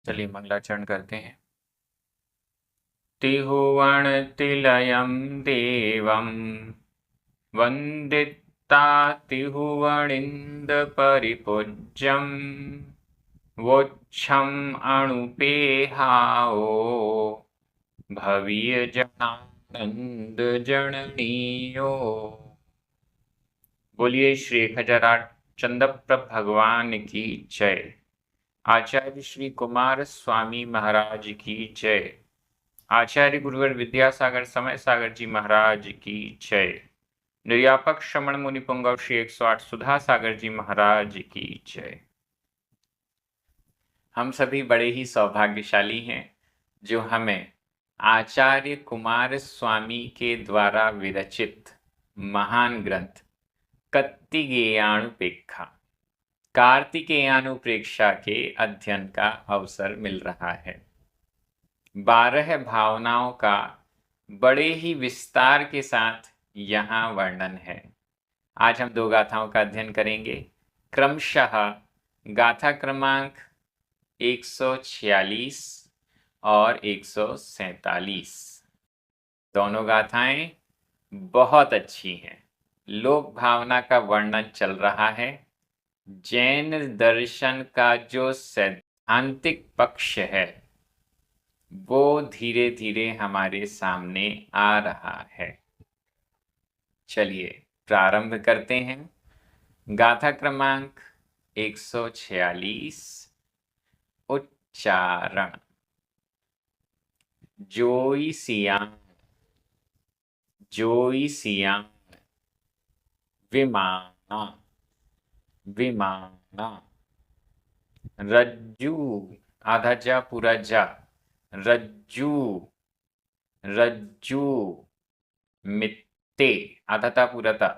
चलिए मंगलाचरण करते हैं। तिहुवणतिलयं देवं वन्दिता तिहुवणिन्दपरिपूज्यं वोच्छम् अणुपेहाओ भवीयजनानंद जननीयो। बोलिए श्री खजराट चंद्रप्रभ भगवान की जय। आचार्य श्री कुमार स्वामी महाराज की जय। आचार्य गुरुवर विद्यासागर समय सागर जी महाराज की जय। निर्यापक श्रमण मुनि पुंगव श्री 108 सुधा सागर जी महाराज की जय। हम सभी बड़े ही सौभाग्यशाली हैं जो हमें आचार्य कुमार स्वामी के द्वारा विरचित महान ग्रंथ कत्तिगेयानुपेक्षा कार्तिकेयानुप्रेक्षा के अध्ययन का अवसर मिल रहा है। 12 भावनाओं का बड़े ही विस्तार के साथ यहाँ वर्णन है। आज हम 2 गाथाओं का अध्ययन करेंगे। क्रमशः गाथा क्रमांक 146 और 147। दोनों गाथाएं बहुत अच्छी हैं। लोक भावना का वर्णन चल रहा है। जैन दर्शन का जो सैद्धांतिक पक्ष है वो धीरे धीरे हमारे सामने आ रहा है। चलिए प्रारंभ करते हैं। गाथा क्रमांक 146 उच्चारण। जोई सियान विमाना विमाना। रज्जू आधा जा पूरा जा। रज्जू रज्जू मित्ते आधा ता पूरा ता।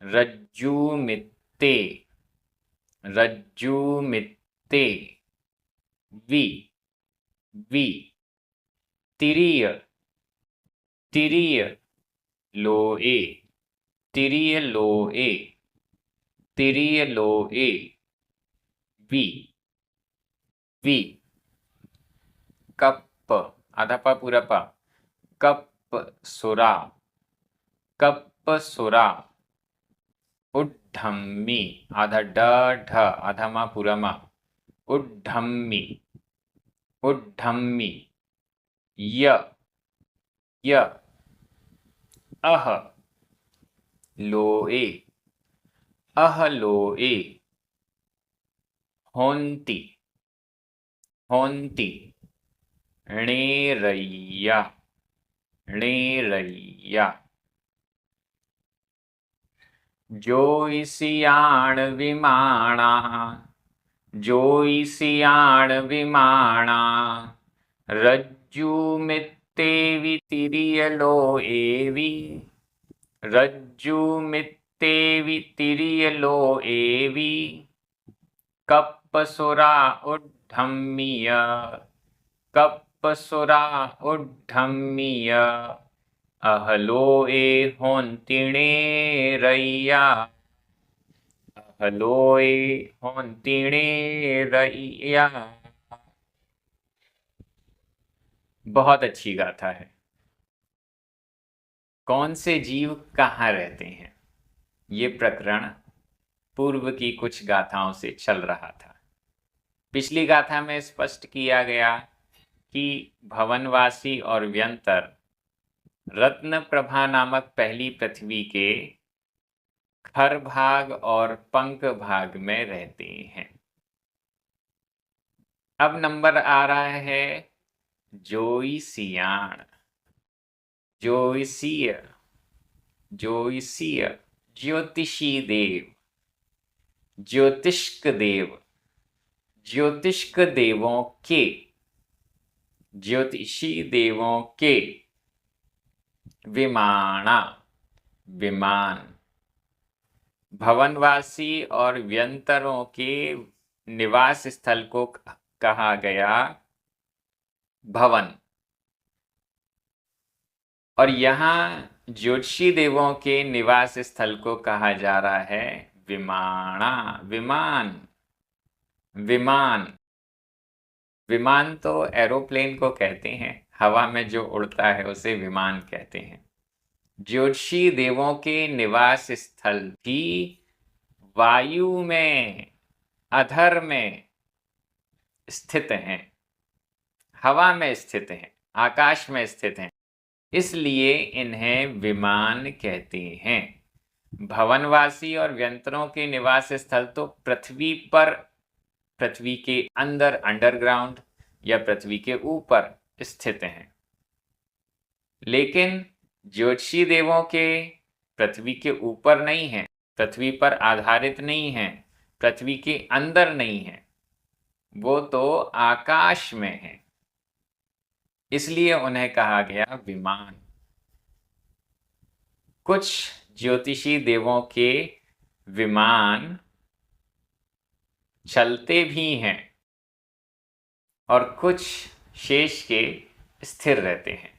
रज्जू मित्ते रज्जू मित्ते। वि वि तिरिय तिरिय लोए तिरिय लोए तिरिय लोए। वि वि कप आधा पा पूरा पा। कप सुरा कप सुरा। उड्ढम्मी आधा ड ढ आधा मा पूरा मा। उड्ढम्मी उड्ढम्मी। य य अह लोए अह लोए। होन्ति होन्ति। णेरय्या णेरय्या। जोईसियाण विमाणा जोईसियाण विमाणा। रज्जू मित्तेवि तिरिय लोएवि रज्जू मित्तेवि तिरिय लोएवि। कप्पसुरा उड्ढम्मिय कप्पसुरा उड्ढम्मिय। अहलोए होन्तिणेरय्या अहलोए होन्तिणेरय्या। बहुत अच्छी गाथा है। कौन से जीव कहाँ रहते हैं, ये प्रकरण पूर्व की कुछ गाथाओं से चल रहा था। पिछली गाथा में स्पष्ट किया गया कि भवनवासी और व्यंतर रत्न प्रभा नामक पहली पृथ्वी के खर भाग और पंख भाग में रहते हैं। अब नंबर आ रहा है जोईसियाण जोईसीय जोईसीय। ज्योतिषी देव ज्योतिष्क देव ज्योतिष्क देवों के ज्योतिषी देवों के। विमाणा विमान। भवनवासी और व्यंतरों के निवास स्थल को कहा गया भवन। और यहाँ ज्योतिषी देवों के निवास स्थल को कहा जा रहा है विमाणा विमान विमान विमान तो एरोप्लेन को कहते हैं, हवा में जो उड़ता है उसे विमान कहते हैं। ज्योतिषी देवों के निवास स्थल भी वायु में, अधर में स्थित हैं, हवा में स्थित हैं, आकाश में स्थित हैं, इसलिए इन्हें विमान कहते हैं। भवनवासी और व्यंतरों के निवास स्थल तो पृथ्वी पर, पृथ्वी के अंदर अंडरग्राउंड या पृथ्वी के ऊपर स्थित हैं, लेकिन ज्योतिषी देवों के पृथ्वी के ऊपर नहीं हैं, पृथ्वी पर आधारित नहीं हैं, पृथ्वी के अंदर नहीं हैं, वो तो आकाश में हैं, इसलिए उन्हें कहा गया विमान। कुछ ज्योतिषी देवों के विमान चलते भी हैं और कुछ शेष के स्थिर रहते हैं।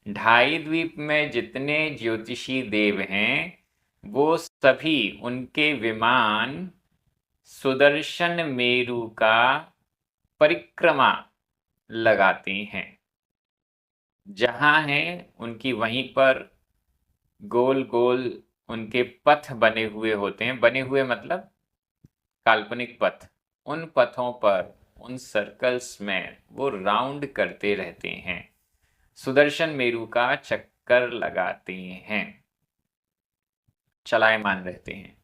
ढाई द्वीप में जितने ज्योतिषी देव हैं वो सभी, उनके विमान सुदर्शन मेरु का परिक्रमा लगाते हैं। जहाँ हैं उनकी वहीं पर गोल गोल उनके पथ बने हुए होते हैं, बने हुए मतलब काल्पनिक पथ, उन पथों पर, उन सर्कल्स में वो राउंड करते रहते हैं, सुदर्शन मेरु का चक्कर लगाते हैं, चलायमान रहते हैं।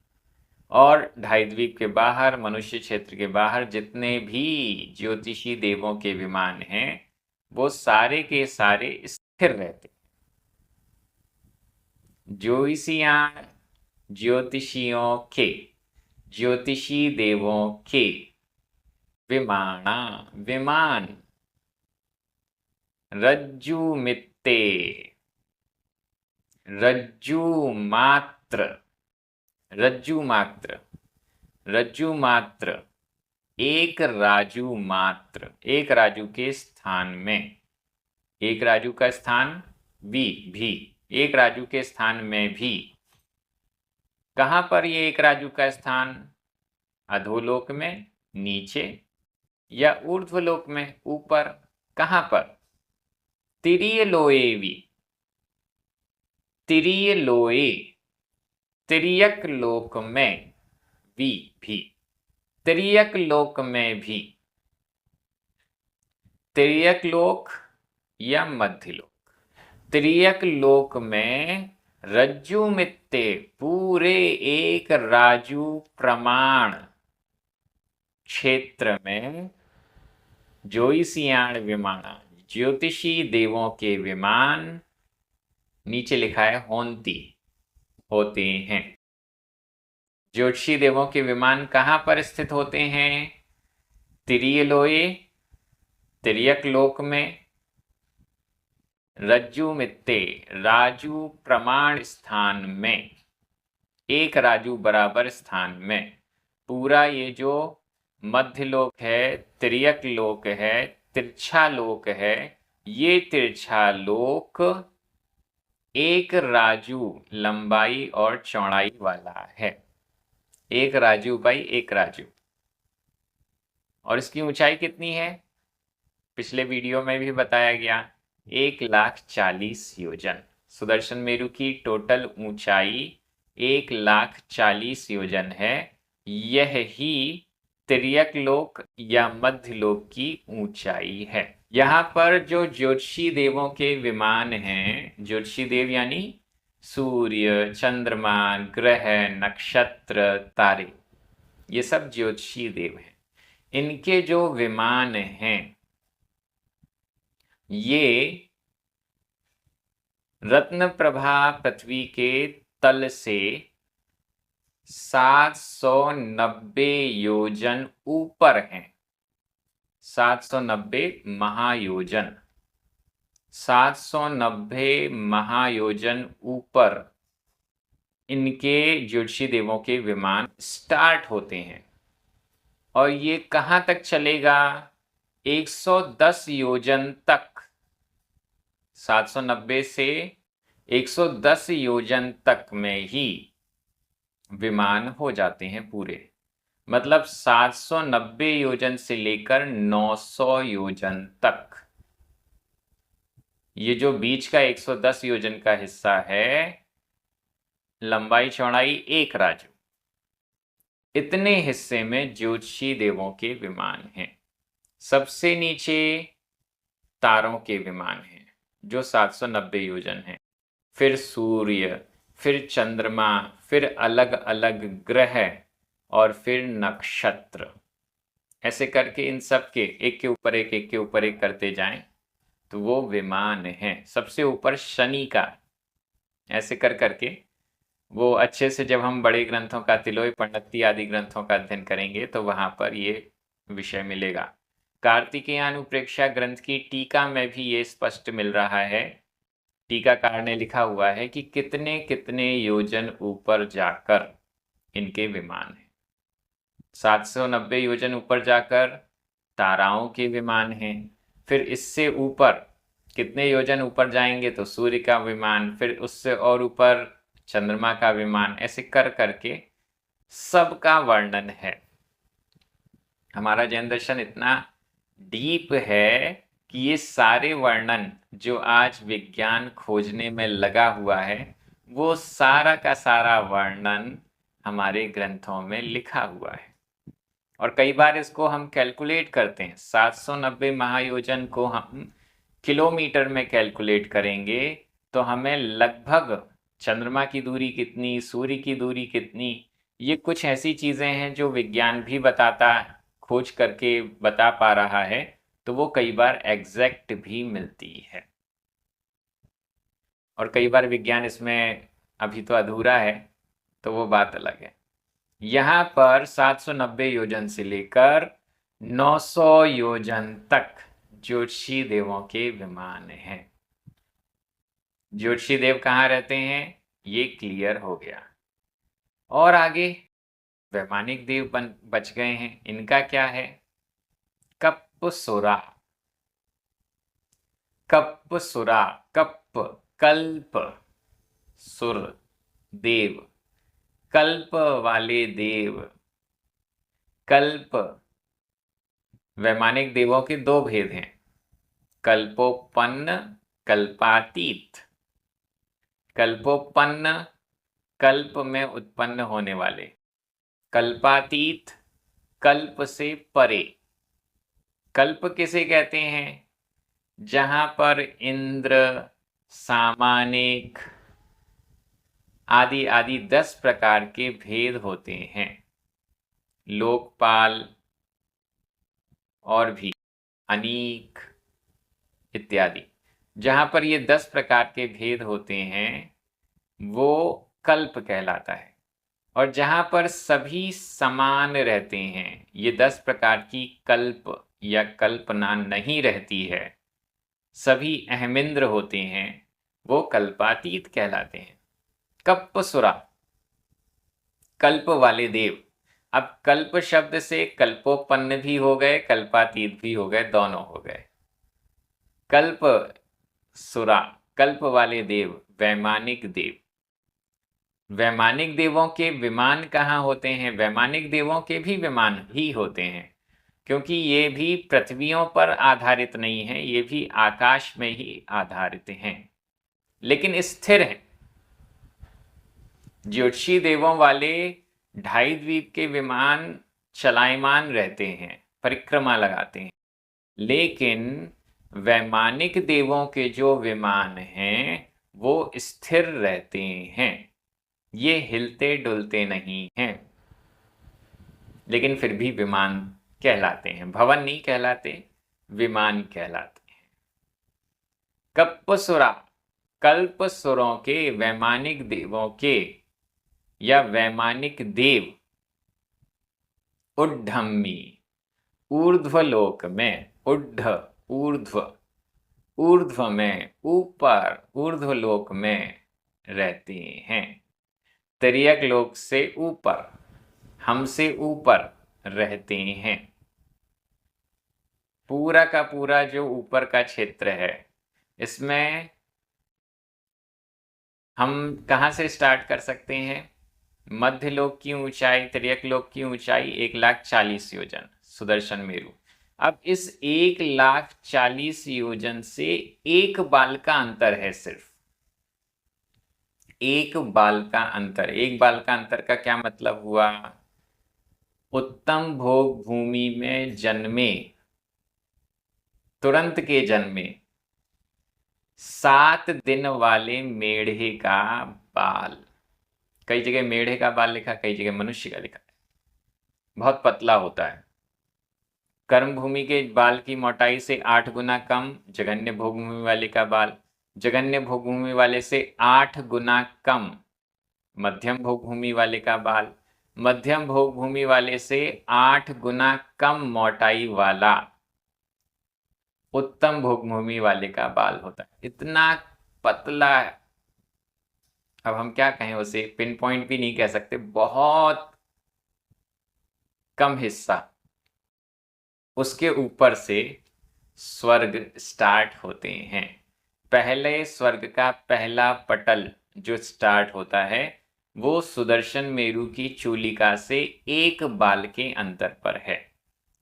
और ढाई द्वीप के बाहर, मनुष्य क्षेत्र के बाहर जितने भी ज्योतिषी देवों के विमान हैं वो सारे के सारे स्थिर रहते हैं। ज्योतिषियों के, ज्योतिषी देवों के विमाना, विमान रज्जु मित्ते, रज्जु मात्र, रज्जु मात्र, रज्जु मात्र, एक राजू मात्र, एक राजू के स्थान में, एक राजू का स्थान भी, एक राजू के स्थान में भी। कहाँ पर ये एक राजू का स्थान? अधोलोक में नीचे या ऊर्ध्वलोक में ऊपर? कहाँ पर? तिरीय लोएवी, तिरीय लोए, तिर्यक लोक में भी, तिर्यक लोक में भी, तिर्यक लोक या मध्यलोक। तिर्यक लोक में रज्जु मित्ते, पूरे एक राजू प्रमाण क्षेत्र में ज्योतिषियाण विमाना, ज्योतिषी देवों के विमान, नीचे लिखा है होंती, होते हैं। ज्योतिषी देवों के विमान कहाँ पर स्थित होते हैं? तिरीय लोए, तिर्यक लोक में, रज्जु मित्ते, राजू प्रमाण स्थान में, एक राजू बराबर स्थान में। पूरा ये जो मध्य लोक है, तिर्यक लोक है, तिरछा लोक है, ये तिरछा लोक एक राजू लंबाई और चौड़ाई वाला है, एक राजू बाई एक राजू। और इसकी ऊंचाई कितनी है? पिछले वीडियो में भी बताया गया, 1,40,000 योजन। सुदर्शन मेरु की टोटल ऊंचाई 1,40,000 योजन है। यह ही तिर्यक लोक या मध्य लोक की ऊंचाई है। यहाँ पर जो ज्योतिषी देवों के विमान हैं, ज्योतिषी देव यानी सूर्य, चंद्रमा, ग्रह, नक्षत्र, तारे, ये सब ज्योतिषी देव हैं। इनके जो विमान हैं ये रत्न प्रभा पृथ्वी के तल से 790 योजन ऊपर हैं, 790 महायोजन, 790 महायोजन ऊपर इनके ज्योतिषी देवों के विमान स्टार्ट होते हैं। और ये कहाँ तक चलेगा? 110 योजन तक, 790 से 110 योजन तक में ही विमान हो जाते हैं पूरे। मतलब 790 योजन से लेकर 900 योजन तक। ये जो बीच का 110 योजन का हिस्सा है, लंबाई चौड़ाई 1 राजू, इतने हिस्से में ज्योतिषी देवों के विमान हैं। सबसे नीचे तारों के विमान हैं जो 790 योजन हैं, फिर सूर्य, फिर चंद्रमा, फिर अलग अलग ग्रह और फिर नक्षत्र। ऐसे करके इन सब के एक के ऊपर एक के ऊपर एक करते जाएं तो वो विमान है। सबसे ऊपर शनि का, ऐसे कर करके वो अच्छे से जब हम बड़े ग्रंथों का तिलोय पंडिती आदि ग्रंथों का अध्ययन करेंगे तो वहां पर ये विषय मिलेगा। कार्तिकेयानुप्रेक्षा ग्रंथ की टीका में भी ये स्पष्ट मिल रहा है। टीकाकार ने लिखा हुआ है कि कितने कितने योजन ऊपर जाकर इनके विमान हैं। 790 योजन ऊपर जाकर ताराओं के विमान हैं, फिर इससे ऊपर कितने योजन ऊपर जाएंगे तो सूर्य का विमान, फिर उससे और ऊपर चंद्रमा का विमान, ऐसे कर करके सबका वर्णन है। हमारा जैन दर्शन इतना डीप है कि ये सारे वर्णन जो आज विज्ञान खोजने में लगा हुआ है, वो सारा का सारा वर्णन हमारे ग्रंथों में लिखा हुआ है। और कई बार इसको हम कैलकुलेट करते हैं। 790 महायोजन को हम किलोमीटर में कैलकुलेट करेंगे तो हमें लगभग चंद्रमा की दूरी कितनी, सूर्य की दूरी कितनी, ये कुछ ऐसी चीजें हैं जो विज्ञान भी बताता, खोज करके बता पा रहा है, तो वो कई बार एग्जैक्ट भी मिलती है। और कई बार विज्ञान इसमें अभी तो अधूरा है, तो वो बात अलग है। यहाँ पर 790 योजन से लेकर 900 योजन तक ज्योतिषी देवों के विमान हैं। ज्योतिषी देव कहाँ रहते हैं ये क्लियर हो गया। और आगे वैमानिक देव बच गए हैं। इनका क्या है? कप्पसुरा। कप्पसुरा, कप्प कल्प, सुर देव, कल्प वाले देव। कल्प, वैमानिक देवों के दो भेद हैं, कल्पोपन्न, कल्पातीत। कल्पोपन्न, कल्प में उत्पन्न होने वाले। कल्पातीत, कल्प से परे। कल्प किसे कहते हैं? जहां पर इंद्र, सामानिक आदि आदि 10 प्रकार के भेद होते हैं। लोकपाल और भी अनीक इत्यादि, जहां पर ये 10 प्रकार के भेद होते हैं वो कल्प कहलाता है। और जहां पर सभी समान रहते हैं, ये 10 प्रकार की कल्प या कल्पना नहीं रहती है, सभी अहमिंद्र होते हैं, वो कल्पातीत कहलाते हैं। कप्पसुरा, कल्प वाले देव। अब कल्प शब्द से कल्पोपन्न भी हो गए, कल्पातीत भी हो गए, दोनों हो गए। कल्प सुरा, कल्प वाले देव, वैमानिक देव। वैमानिक देवों के विमान कहाँ होते हैं? वैमानिक देवों के भी विमान ही होते हैं, क्योंकि ये भी पृथ्वियों पर आधारित नहीं है, ये भी आकाश में ही आधारित हैं, लेकिन स्थिर हैं। ज्योतिषी देवों वाले 2.5 द्वीप के विमान चलायमान रहते हैं, परिक्रमा लगाते हैं, लेकिन वैमानिक देवों के जो विमान हैं वो स्थिर रहते हैं, ये हिलते डुलते नहीं हैं, लेकिन फिर भी विमान कहलाते हैं। भवन नहीं कहलाते, विमान कहलाते हैं। कप्पसुरा, कल्पसुरों के, वैमानिक देवों के या वैमानिक देव उड्ढम्मी, ऊर्ध्वलोक में, उड्ढ ऊर्ध्व, ऊर्ध्व में ऊपर, ऊर्ध्वलोक में रहते हैं। तिर्यक लोक से ऊपर, हमसे ऊपर रहते हैं। पूरा का पूरा जो ऊपर का क्षेत्र है, इसमें हम कहाँ से स्टार्ट कर सकते हैं? मध्य लोक की ऊंचाई, तिर्यक लोक की ऊंचाई 1,40,000 योजन, सुदर्शन मेरु। अब इस 1,40,000 योजन से एक बाल का अंतर है, सिर्फ एक बाल का अंतर। एक बाल का अंतर का क्या मतलब हुआ? उत्तम भोग भूमि में जन्मे, तुरंत के जन्मे 7 दिन वाले मेढ़े का बाल। कई जगह मेढ़े का बाल लिखा, कई जगह मनुष्य का लिखा है, बहुत पतला होता है। कर्म भूमि के बाल की मोटाई से 8 गुना कम जघन्य भोग भूमि वाले का बाल, जघन्य भोग भूमि वाले से 8 गुना कम मध्यम भोग भूमि वाले का बाल, मध्यम भोग भूमि वाले से 8 गुना कम मोटाई वाला उत्तम भोग भूमि वाले का बाल होता है। इतना पतला है, अब हम क्या कहें, उसे पिन पॉइंट भी नहीं कह सकते, बहुत कम हिस्सा। उसके ऊपर से स्वर्ग स्टार्ट होते हैं। पहले स्वर्ग का पहला पटल जो स्टार्ट होता है वो सुदर्शन मेरु की चूलिका से एक बाल के अंतर पर है।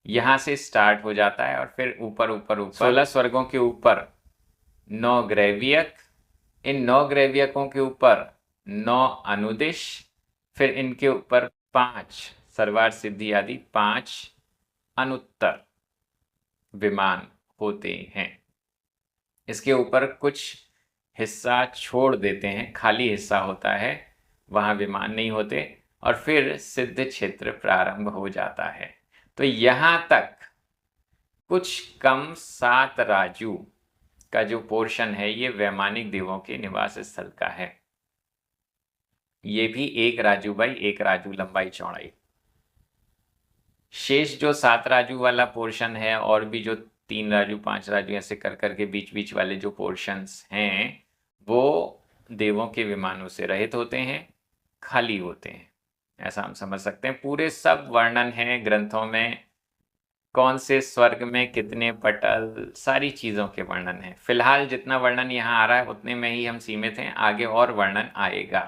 यहां से स्टार्ट हो जाता है और फिर ऊपर ऊपर ऊपर 16 स्वर्गों के ऊपर 9 ग्रैवियक, इन 9 ग्रैवियकों के ऊपर 9 अनुदिश, फिर इनके ऊपर 5 सर्वार सिद्धि आदि 5 अनुत्तर विमान होते हैं। इसके ऊपर कुछ हिस्सा छोड़ देते हैं, खाली हिस्सा होता है, वहां विमान नहीं होते, और फिर सिद्ध क्षेत्र प्रारंभ हो जाता है। तो यहां तक कुछ कम 7 राजू का जो पोर्शन है ये वैमानिक देवों के निवास स्थल का है। ये भी 1 राजू बाई 1 राजू लंबाई चौड़ाई। शेष जो 7 राजू वाला पोर्शन है और भी जो 3 राजू 5 राजू ऐसे कर करके बीच बीच वाले जो पोर्शंस हैं वो देवों के विमानों से रहित होते हैं, खाली होते हैं, ऐसा हम समझ सकते हैं। पूरे सब वर्णन है ग्रंथों में, कौन से स्वर्ग में कितने पटल, सारी चीज़ों के वर्णन है। फिलहाल जितना वर्णन यहाँ आ रहा है उतने में ही हम सीमित हैं, आगे और वर्णन आएगा।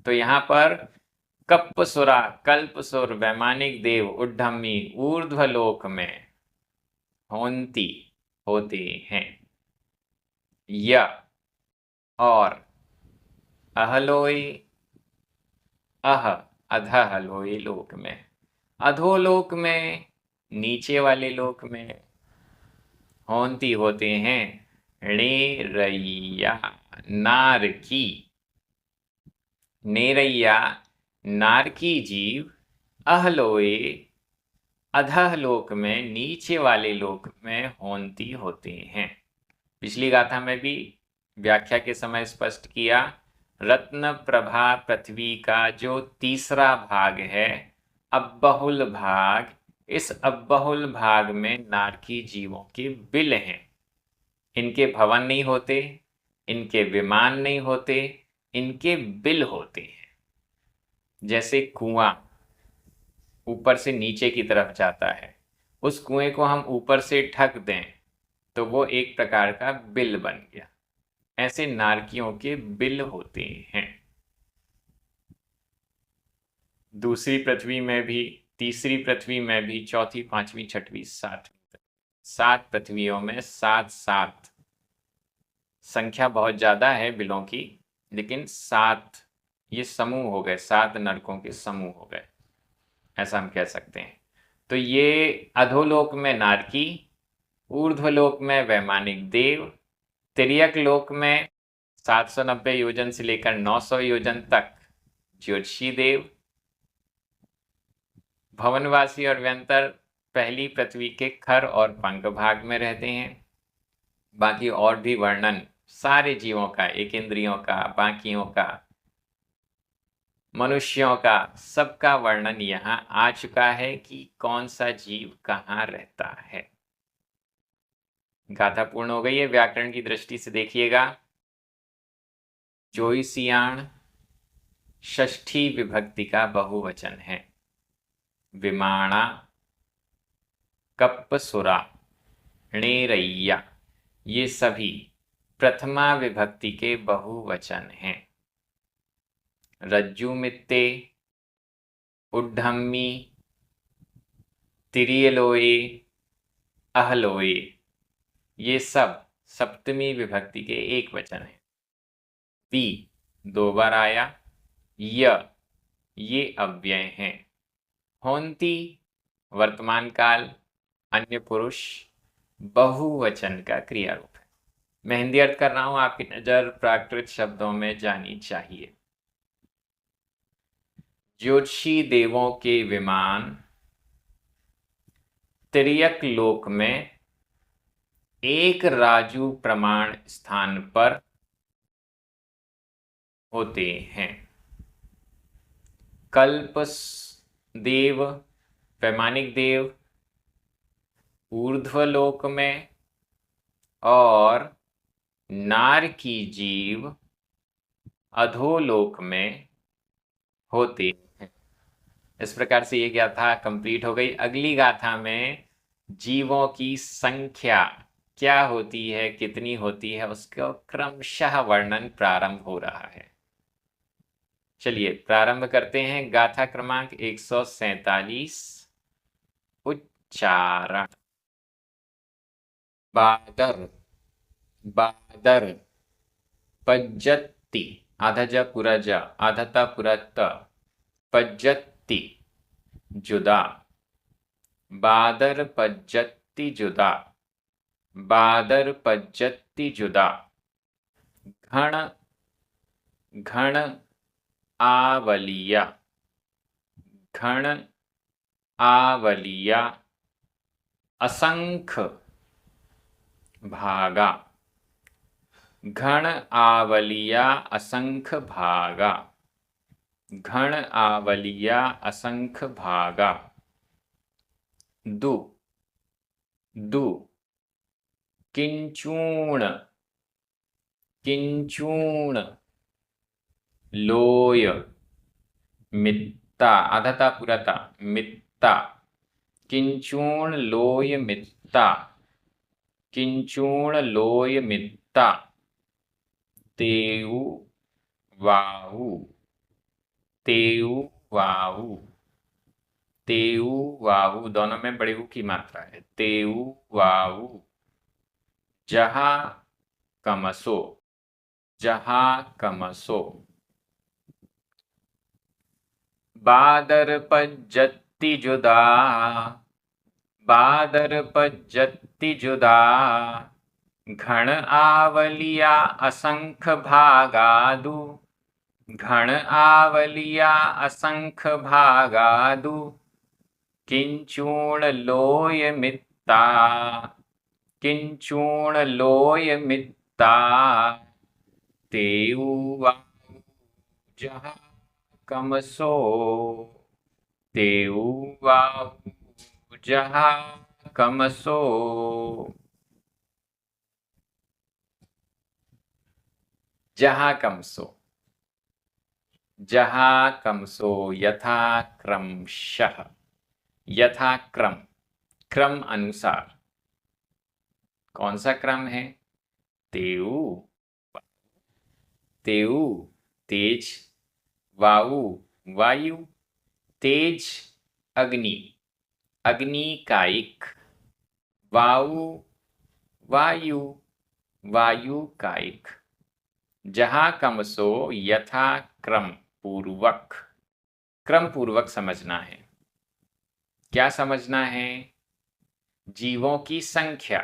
तो यहाँ पर कप्पसुरा, कल्पसुर, वैमानिक देव, उड्डम्मी ऊर्ध्वलोक में होंती होते हैं। य और अहलोई, अधहलोई लोक में, अधोलोक में, नीचे वाले लोक में होंती होते हैं नेरैया, नारकी। नेरैया नारकी जीव अहलोए अधहलोक में, नीचे वाले लोक में होंती होते हैं। पिछली गाथा में भी व्याख्या के समय स्पष्ट किया, रत्न प्रभा पृथ्वी का जो तीसरा भाग है, अबहुल भाग, इस अबहुल भाग में नारकी जीवों के बिल हैं। इनके भवन नहीं होते, इनके विमान नहीं होते, इनके बिल होते हैं। जैसे कुआं ऊपर से नीचे की तरफ जाता है, उस कुएं को हम ऊपर से ढक दें तो वो एक प्रकार का बिल बन गया। ऐसे नारकियों के बिल होते हैं। दूसरी पृथ्वी में भी, तीसरी पृथ्वी में भी, चौथी, पांचवी, छठवीं, सातवीं, 7 पृथ्वियों में 7 संख्या बहुत ज्यादा है बिलों की, लेकिन 7 ये समूह हो गए, 7 नरकों के समूह हो गए, ऐसा हम कह सकते हैं। तो ये अधोलोक में नारकी, ऊर्ध्वलोक में वैमानिक देव, तिर्यक लोक में 790 योजन से लेकर 900 योजन तक ज्योतिषी देव, भवनवासी और व्यंतर पहली पृथ्वी के खर और पंख भाग में रहते हैं। बाकी और भी वर्णन सारे जीवों का, एक इंद्रियों का, बाकियों का, मनुष्यों का, सबका वर्णन यहाँ आ चुका है कि कौन सा जीव कहाँ रहता है। गाथा पूर्ण हो गई है। व्याकरण की दृष्टि से देखिएगा, जोईसियाण षष्ठी विभक्ति का बहुवचन है। विमाणा, कप्पसुरा, नेरैया, ये सभी प्रथमा विभक्ति के बहुवचन हैं। रज्जुमित्ते, उड्ढम्मी, तिरियलोए, अहलोए, ये सब सप्तमी विभक्ति के एक वचन है। वी 2 बार आया। ये अव्यय हैं। होंती वर्तमान काल, अन्य पुरुष, बहुवचन का क्रिया रूप है। मैं हिंदी अर्थ कर रहा हूं, आपकी नजर प्राकृत शब्दों में जानी चाहिए। ज्योतिषी देवों के विमान तिर्यक लोक में एक राजू प्रमाण स्थान पर होते हैं। कल्प देव, वैमानिक देव ऊर्ध्वलोक में और नारकी जीव अधोलोक में होते हैं। इस प्रकार से ये गाथा कंप्लीट हो गई। अगली गाथा में जीवों की संख्या क्या होती है, कितनी होती है, उसका क्रमशः वर्णन प्रारंभ हो रहा है। चलिए प्रारंभ करते हैं। गाथा क्रमांक 147, उच्चारण। बादर, बादर, पज्जत्ति, आधा ज पूरा ज, आधा ता पूरा त, पज्जत्ति, जुदा, बादर पज्जत्ति जुदा, बादर पज्जत्ति जुदा, घण, घण आवलिया, घण आवलिया, असंख्य भागा, घण आवलिया असंख्य भागा, घण आवलिया असंख्य भागा, दु, दु, किंचूण, किंचूण, लोय, मित्ता, आधा ता पूरा ता, मित्ता, किंचूण लोय मित्ता, किंचूण लोय मित्ता, तेऊ वाऊ, तेऊ वाऊ, तेऊ वाऊ, दोनों में बड़े ऊ की मात्रा है। तेऊ वाऊ, जहा कमसो, जहा कमसो, बादर पज्जत्ति जुदा, बादर पज्जत्ति जुदा, घण आवलिया असंख्य भागादु, घण आवलिया असंख्य भागादु, किंचूण लोय मित्ता, किंचूण लोय मित्ता, तेऊ वाऊ जहा कमसो, तेऊ वाऊ जहा कमसो। जहा कमसो, जहा कमसो, यथा क्रमशः, यथा क्रम, क्रम अनुसार। कौन सा क्रम है? तेऊ, तेऊ तेज, वायु वायु, तेज अग्नि, अग्नि कायिक, वायु वायु, वायु कायिक। जहां कमसो यथा क्रम पूर्वक, क्रम पूर्वक समझना है। क्या समझना है? जीवों की संख्या,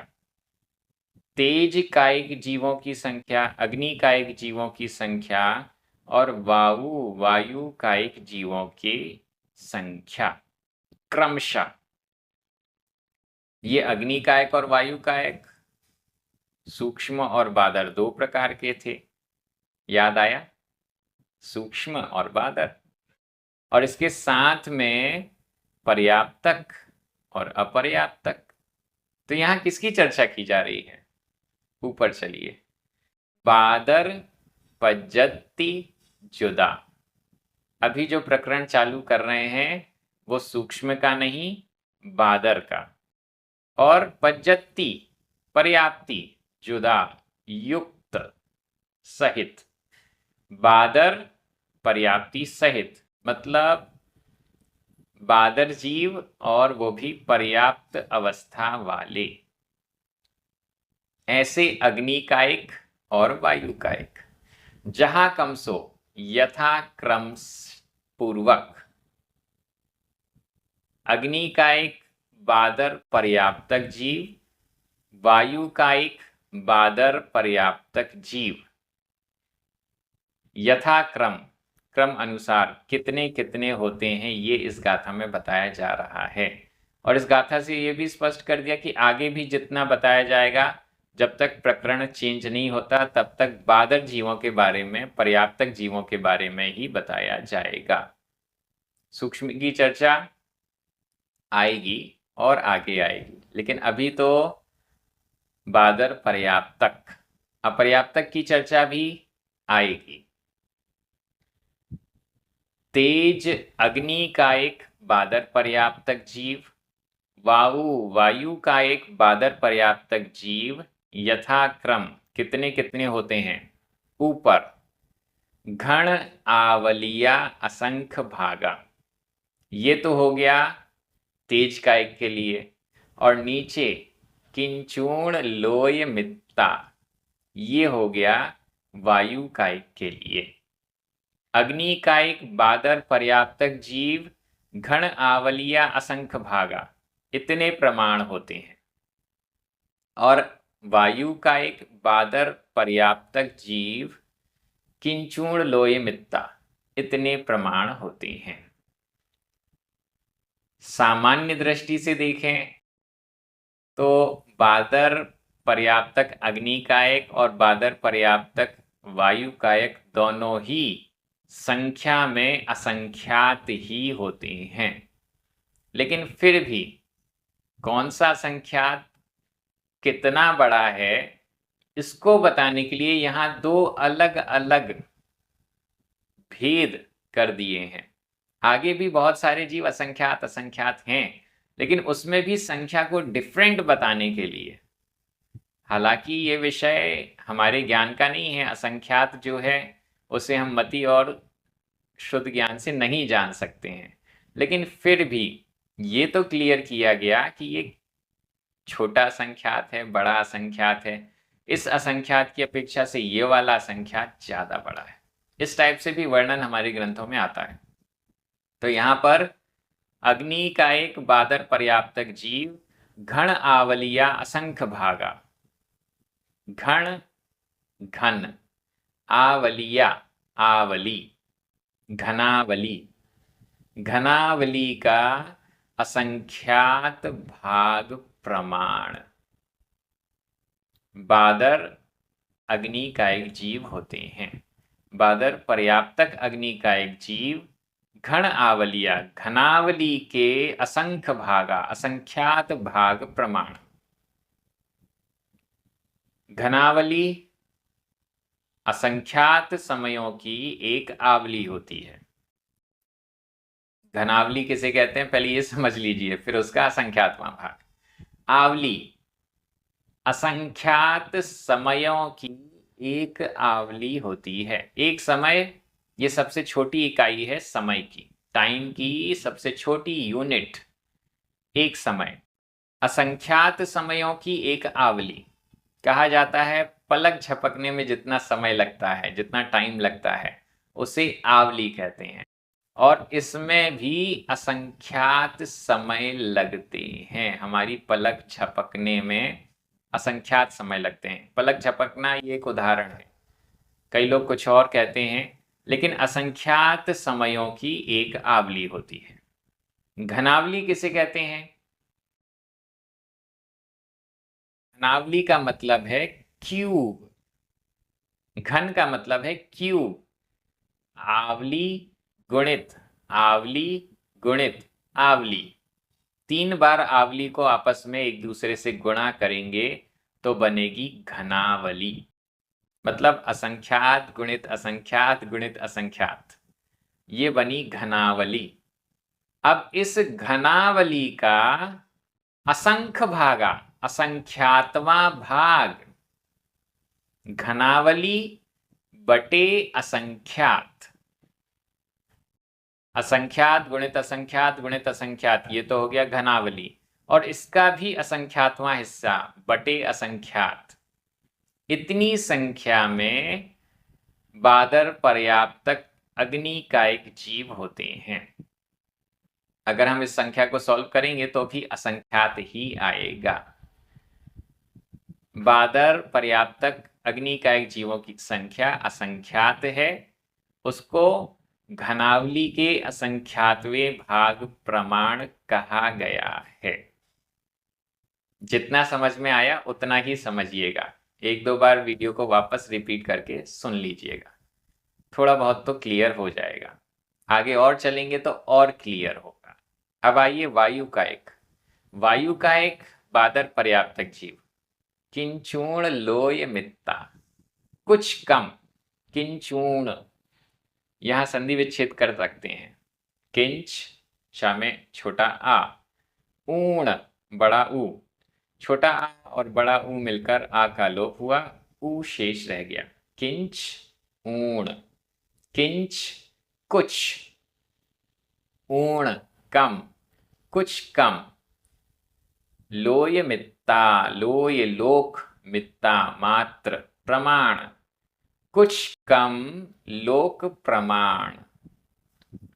तेज कायिक जीवों की संख्या, अग्नि कायिक जीवों की संख्या और वायु कायिक जीवों की संख्या क्रमशः। ये अग्नि कायिक और वायु कायिक सूक्ष्म और बादर दो प्रकार के थे। याद आया? सूक्ष्म और बादर। और इसके साथ में पर्याप्तक और अपर्याप्तक। तो यहां किसकी चर्चा की जा रही है? ऊपर चलिए। बादर पज्जत्ति जुदा। अभी जो प्रकरण चालू कर रहे हैं वो सूक्ष्म का नहीं, बादर का। और पज्जत्ति पर्याप्ति, जुदा युक्त सहित। बादर पर्याप्ति सहित, मतलब बादर जीव और वो भी पर्याप्त अवस्था वाले, ऐसे अग्निकायिक और वायुकायिक, जहां कमसो यथा क्रम पूर्वक अग्निकायिक बादर पर्याप्तक जीव, वायुकायिक बादर पर्याप्तक जीव यथाक्रम, क्रम अनुसार कितने कितने होते हैं, ये इस गाथा में बताया जा रहा है। और इस गाथा से ये भी स्पष्ट कर दिया कि आगे भी जितना बताया जाएगा, जब तक प्रकरण चेंज नहीं होता तब तक बादर जीवों के बारे में, पर्याप्तक जीवों के बारे में ही बताया जाएगा। सूक्ष्म की चर्चा आएगी और आगे आएगी, लेकिन अभी तो बादर पर्याप्तक, अपर्याप्तक की चर्चा भी आएगी। तेज अग्नि का एक बादर पर्याप्तक जीव, वायु का एक बादर पर्याप्तक जीव यथाक्रम कितने कितने होते हैं, ऊपर घन आवलिया असंख्य भागा, ये तो हो गया तेज कायिक के लिए, और नीचे किंचूर्ण लोय मित्ता, ये हो गया वायु कायिक के लिए। अग्नि कायिक बादर पर्याप्तक जीव घन आवलिया असंख्य भागा, इतने प्रमाण होते हैं, और वायु कायिक बादर पर्याप्तक जीव किंचूर्ण लोय मित्ता, इतने प्रमाण होते हैं। सामान्य दृष्टि से देखें तो बादर पर्याप्तक अग्निकायक और बादर पर्याप्तक वायुकायक दोनों ही संख्या में असंख्यात ही होते हैं, लेकिन फिर भी कौन सा संख्यात कितना बड़ा है, इसको बताने के लिए यहां दो अलग अलग भेद कर दिए हैं। आगे भी बहुत सारे जीव असंख्यात असंख्यात हैं, लेकिन उसमें भी संख्या को डिफरेंट बताने के लिए, हालांकि ये विषय हमारे ज्ञान का नहीं है, असंख्यात जो है उसे हम मति और शुद्ध ज्ञान से नहीं जान सकते हैं, लेकिन फिर भी ये तो क्लियर किया गया कि ये छोटा असंख्यात है, बड़ा असंख्यात है, इस असंख्यात की अपेक्षा से ये वाला असंख्यात ज्यादा बड़ा है। इस टाइप से भी वर्णन हमारे ग्रंथों में आता है। तो यहाँ पर अग्नि का एक बादर पर्याप्तक जीव घन आवलिया असंख्य भागा, घन घन, आवलिया आवली, घनावली, घनावली का असंख्यात भाग प्रमाण बादर अग्नि का एक जीव होते हैं। बादर पर्याप्तक अग्नि का एक जीव घन आवलिया, घनावली के असंख्य भागा, असंख्यात भाग प्रमाण। घनावली असंख्यात समयों की एक आवली होती है। घनावली किसे कहते हैं पहले ये समझ लीजिए, फिर उसका असंख्यातवां भाग। आवली असंख्यात समयों की एक आवली होती है। एक समय, ये सबसे छोटी इकाई है समय की, टाइम की सबसे छोटी यूनिट एक समय। असंख्यात समयों की एक आवली कहा जाता है, पलक झपकने में जितना समय लगता है, जितना टाइम लगता है, उसे आवली कहते हैं। और इसमें भी असंख्यात समय लगते हैं। हमारी पलक झपकने में असंख्यात समय लगते हैं। पलक झपकना ये एक उदाहरण है, कई लोग कुछ और कहते हैं, लेकिन असंख्यात समयों की एक आवली होती है। घनावली किसे कहते हैं? घनावली का मतलब है क्यूब, घन का मतलब है क्यूब, आवली गुणित आवली गुणित आवली, 3 बार आवली को आपस में एक दूसरे से गुणा करेंगे तो बनेगी घनावली, मतलब असंख्यात गुणित असंख्यात गुणित असंख्यात, ये बनी घनावली। अब इस घनावली का असंख्य भागा, असंख्यातवां भाग, घनावली बटे असंख्यात, असंख्यात गुणित असंख्यात गुणित असंख्यात, ये तो हो गया घनावली, और इसका भी असंख्यातवां हिस्सा बटे असंख्यात। इतनी संख्या में बादर पर्याप्तक अग्निकायिक जीव होते हैं। अगर हम इस संख्या को सॉल्व करेंगे तो भी असंख्यात ही आएगा। बादर पर्याप्तक अग्निकायिक जीवों की संख्या असंख्यात है, उसको घनावली के असंख्यातवें भाग प्रमाण कहा गया है। जितना समझ में आया उतना ही समझिएगा, एक दो बार वीडियो को वापस रिपीट करके सुन लीजिएगा, थोड़ा बहुत तो क्लियर हो जाएगा। आगे और चलेंगे तो और क्लियर होगा। अब आइए वायु का एक बादर पर्याप्तक जीव, किंचूर्ण लोय मित्ता, कुछ कम। किंचूर्ण, यहां संधि विच्छेद कर सकते हैं। किंच चा में छोटा आ, ऊर्ण बड़ा ऊ, छोटा आ और बड़ा ऊ मिलकर आ का लोप हुआ, ऊ शेष रह गया। किंच ऊर्ण, किंच कुछ, ऊर्ण कम, कुछ कम। लोय मित्ता, लोय लोक, मित्ता मात्र, प्रमाण कुछ कम, लोक प्रमाण।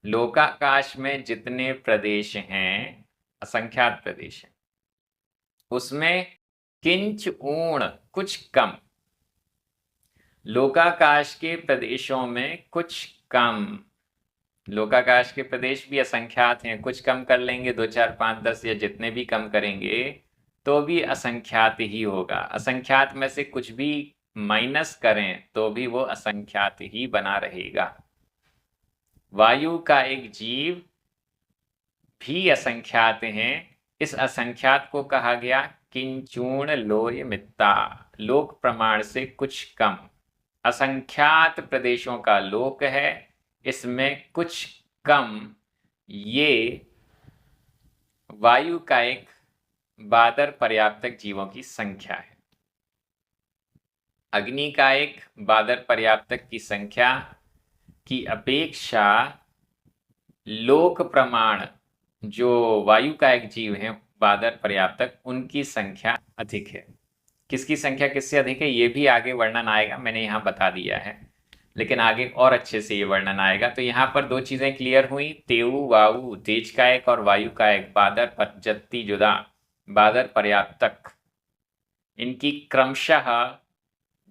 लोकाकाश में जितने प्रदेश हैं, असंख्यात प्रदेश हैं, उसमें किंच ऊर्ण कुछ कम, लोकाकाश के प्रदेशों में कुछ कम। लोकाकाश के प्रदेश भी असंख्यात हैं, कुछ कम कर लेंगे 2 4 5 10 या जितने भी कम करेंगे तो भी असंख्यात ही होगा। असंख्यात में से कुछ भी माइनस करें तो भी वो असंख्यात ही बना रहेगा। वायु का एक जीव भी असंख्यात हैं, इस असंख्यात को कहा गया किंचूर्ण लोय मित्ता, लोक प्रमाण से कुछ कम। असंख्यात प्रदेशों का लोक है, इसमें कुछ कम, ये वायु का एक बादर पर्याप्तक जीवों की संख्या है। अग्नि का एक बादर पर्याप्तक की संख्या की अपेक्षा लोक प्रमाण, जो वायु का एक जीव है बादर पर्याप्तक, उनकी संख्या अधिक है। किसकी संख्या किससे अधिक है ये भी आगे वर्णन आएगा, मैंने यहाँ बता दिया है, लेकिन आगे और अच्छे से ये वर्णन आएगा। तो यहाँ पर 2 चीजें क्लियर हुई, तेऊ वायु तेज का एक और वायु का एक बादर पज्जति जुदा, बादर पर्याप्तक, इनकी क्रमशः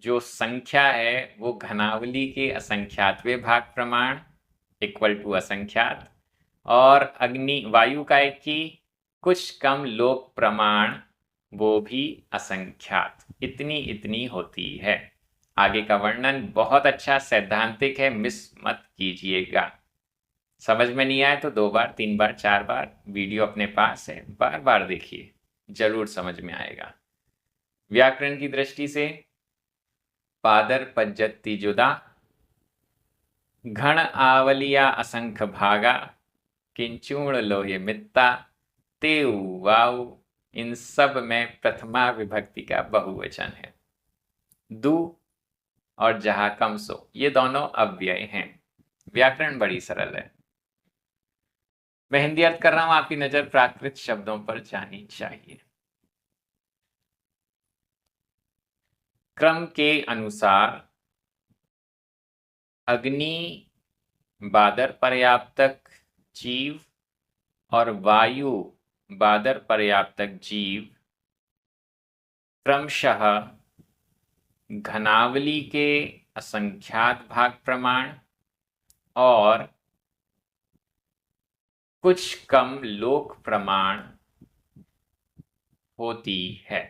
जो संख्या है वो घनावली के असंख्यातवें भाग प्रमाण इक्वल टू असंख्यात, और अग्नि वायु का एक की कुछ कम लोक प्रमाण, वो भी असंख्यात। इतनी इतनी होती है। आगे का वर्णन बहुत अच्छा सैद्धांतिक है, मिस मत कीजिएगा। समझ में नहीं आए तो 2 बार 3 बार 4 बार वीडियो अपने पास है, बार बार देखिए, जरूर समझ में आएगा। व्याकरण की दृष्टि से पादर पज्जति जुदा, घन आवलिया असंख्य भागा, किंचूर्ण लोहे मित्ता, तेऊ वाऊ, इन सब में प्रथमा विभक्ति का बहुवचन है। दु और जहां कम सो, ये दोनों अव्यय हैं। व्याकरण बड़ी सरल है। मैं हिंदी अर्थ कर रहा हूं, आपकी नजर प्राकृत शब्दों पर जानी चाहिए। क्रम के अनुसार अग्नि बादर पर्याप्तक जीव और वायु बादर पर्याप्तक जीव क्रमशः घनावली के असंख्यात भाग प्रमाण और कुछ कम लोक प्रमाण होती है।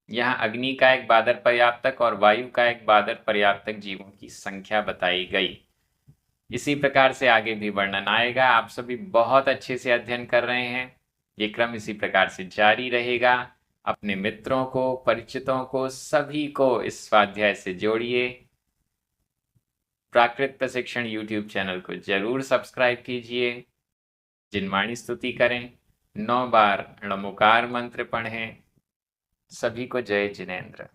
यहाँ अग्नि का एक बादर पर्याप्तक और वायु का एक बादर पर्याप्तक जीवों की संख्या बताई गई। इसी प्रकार से आगे भी वर्णन आएगा। आप सभी बहुत अच्छे से अध्ययन कर रहे हैं, ये क्रम इसी प्रकार से जारी रहेगा। अपने मित्रों को, परिचितों को, सभी को इस स्वाध्याय से जोड़िए। प्राकृत प्रशिक्षण YouTube चैनल को जरूर सब्सक्राइब कीजिए। जिनवाणी स्तुति करें, 9 बार णमुकार मंत्र पढ़ें। सभी को जय जिनेंद्र।